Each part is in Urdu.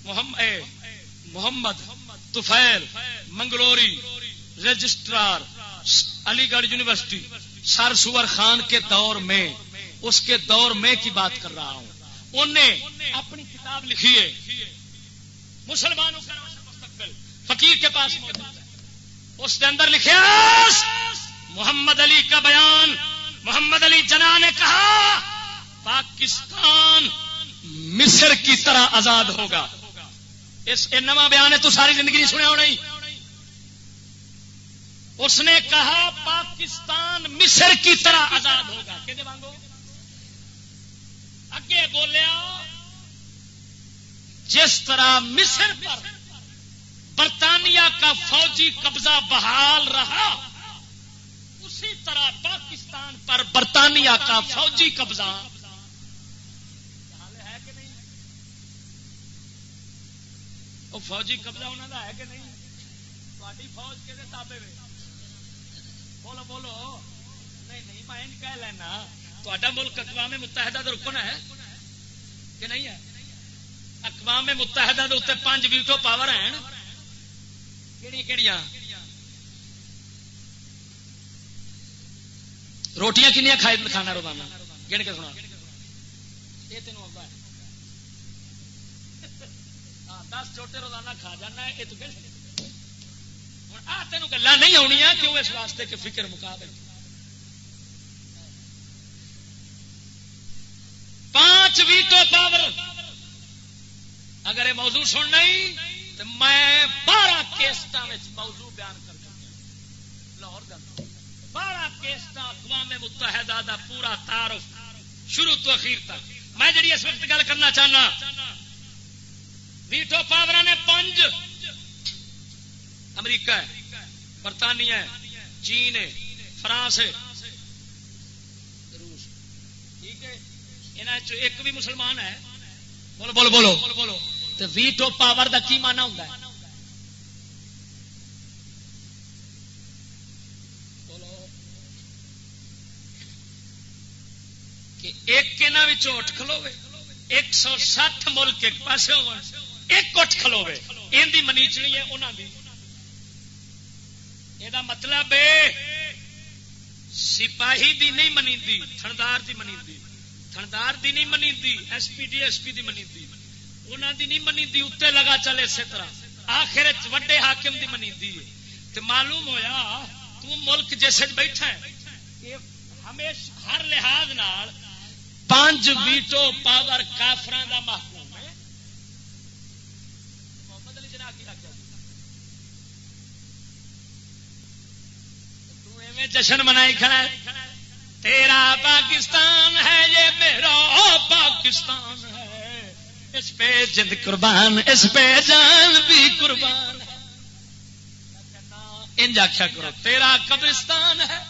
محمد طفیل منگلوری رجسٹرار علی گڑھ یونیورسٹی سر سور خان کے دور میں، اس کے دور میں کی بات کر رہا ہوں، انہیں اپنی کتاب لکھی ہے مسلمانوں کا مستقبل، فقیر کے پاس موجود ہے، اس کے اندر لکھا محمد علی کا بیان، محمد علی جناح نے کہا پاکستان مصر کی طرح آزاد ہوگا. اس نواں بیان ہے تو ساری زندگی نہیں سنیا ہونا ہی. اس نے کہا پاکستان مصر کی طرح آزاد ہوگا. کہتے مانگو اگے بولیا جس طرح مصر پر برطانیہ کا فوجی قبضہ بحال رہا، اسی طرح پاکستان پر برطانیہ کا فوجی قبضہ ہے کہ نہیں؟ وہ فوجی قبضہ انہوں کا ہے کہ نہیں؟ تاری فوج کے تابے میں بولو بولو. نہیں میں کہہ لینا تا ملک اقوام متحدہ کا رکن ہے کہ نہیں ہے؟ اقوام متحدہ کے اتنے 5 ویٹو پاور ہیں. کہڑیاں روٹیاں کنیاں کھانا روزانہ گن کے سنا یہ تین آتا ہے. 10 چھوٹے روزانہ کھا جانا ہے. یہ تو ہوں آ تینوں گلا نہیں آنی کیوں؟ اس واسطے کہ فکر مقابل 5 ویٹو پاور. اگر یہ موضوع سننا ہی تو میں 12 کیسٹاں موضوع بیان کر دوں. لاہور 12 کیسٹاں اقوام متحدہ دا پورا تعارف شروع تو اخیر تک. میں جڑی اس وقت گل کرنا چاہنا، ویٹو پاور نے 5، امریکہ ہے، برطانیہ ہے، چین ہے، فرانس ہے، روس. ٹھیک ہے، انہاں چ ایک بھی مسلمان ہے. بولو بولو بولو بولو بولو. تو ویٹو پاور دا کی مانا ہوتا ہے؟ کہ ایک اٹھ کھلوے، 160 ملک ایک پاس ہو، ایک اٹھ کھلوے، ان دی منیچنی ہے انہاں دی. یہ مطلب سپاہی دی نہیں منیندی، تھندار دی منیندی، تھندار دی نہیں منیندی، S P D S P دی منیندی، انہاں دی نہیں منیندی. اتنے لگا چلے اسی طرح آخر وڈے حاکم دی منیندی. تو معلوم ہویا تو ملک جیسے بیٹھا ہے کہ ہمیشہ ہر لحاظ نال 5 ویٹو پاور کافراں دا محکوم ہے. محمد علی جناح کی رکھا تو ایویں جشن منائی کھڑا ہے، تیرا پاکستان ہے یہ میرا پاکستان ہے، اس پہ جند قربان اس پہ جان بھی قربان ہے. انج آخیا کرو تیرا قبرستان ہے.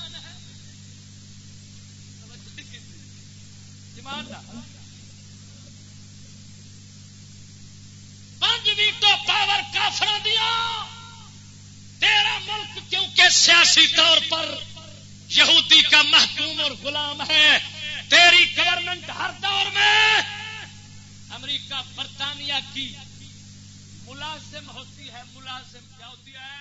5 ویٹو پاور کافر دیا. تیرا ملک کیونکہ سیاسی طور پر یہودی کا محکوم اور غلام ہے، تیری گورنمنٹ ہر دور میں امریکہ برطانیہ کی ملازم ہوتی ہے. ملازم کیا ہوتی ہے؟